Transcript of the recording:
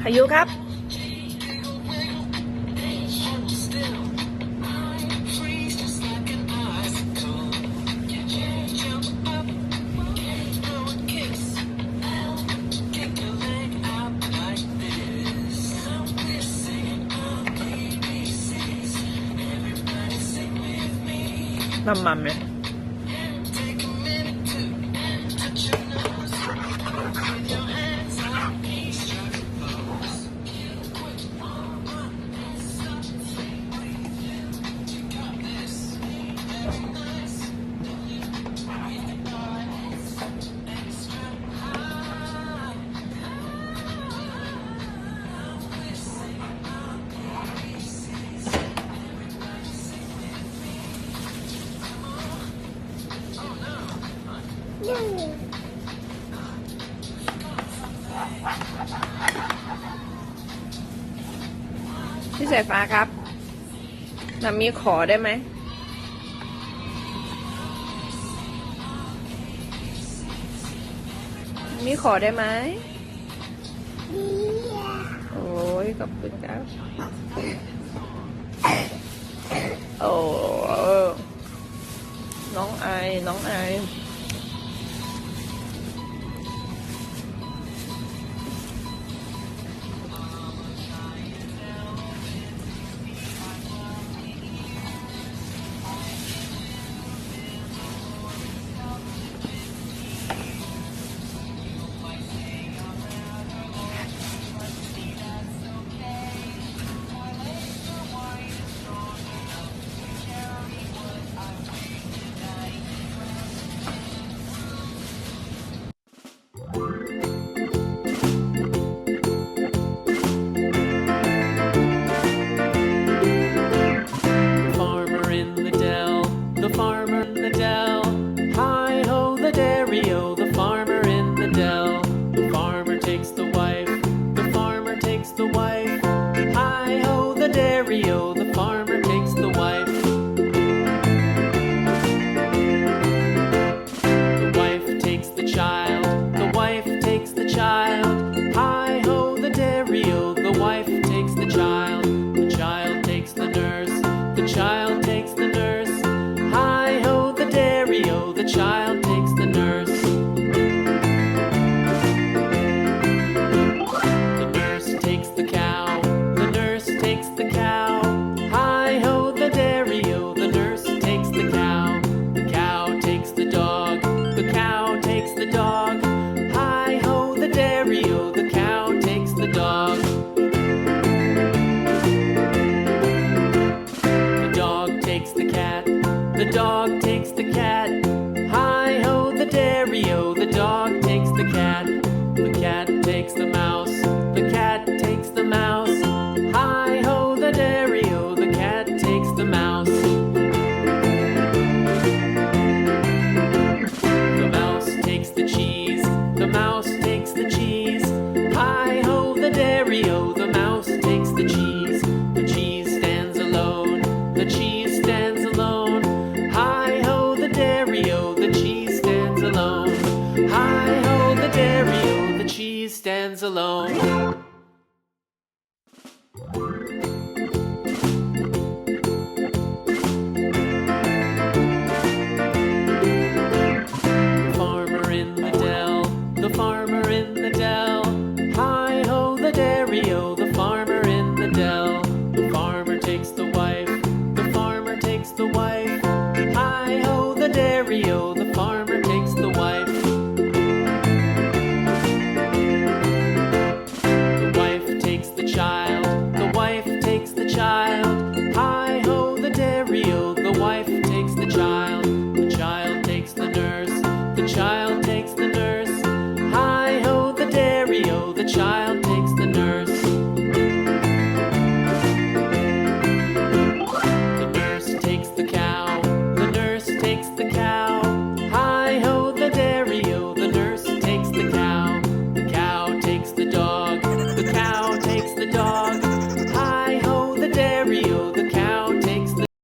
ายุครับมัมเนี่ยพี่สายฟ้าครับนามีขอได้ไหมมีขอได้ไหมโอ้ยขอบคุณครับโอ้น้องไอThe farmer in the dell. Hi-ho, the dairy-o, the farmer in the dell. The farmer takes the wife, the farmer takes the wife. Hi-ho, the dairy-o, the farmer takes the wife. The wife takes the child, the wife takes the child. Hi-ho, the dairy-o, the wife takes the child. The child takes the nurse, the child takes the nurse. Hi-ho, the dairy-o, the child takes the nurse. The nurse takes the cow, the nurse takes the cow. Hi-ho, the dairy-o, the nurse takes the cow. The cow takes the dog, the cow takes the dog. Hi-ho, the dairy-o, the cow takes the dog. The dog takes the cat, the dog takes the cat. Hi-ho, the dairy-o, the dog takes the cat. The cat takes the mouse, the cat takes the mouse. Hi-ho, the dairy-o, the cat takes the mouse. The mouse takes the cheese, the mouse takes the cheese. Hi-ho, the dairy-o, the mouse takes the cheese. The cheese stands alone, the cheese stands alone. Hi-ho, the dairy-o, the cheese stands alone. Hi-ho, the dairy-o, the cheese stands alone. The farmer in the dell, the farmer in the dell. Hi-ho, the dairy-o, the farmer in the dell. The farmer takes the wife, the farmer takes the wife. Hi-ho, the dairy-o, the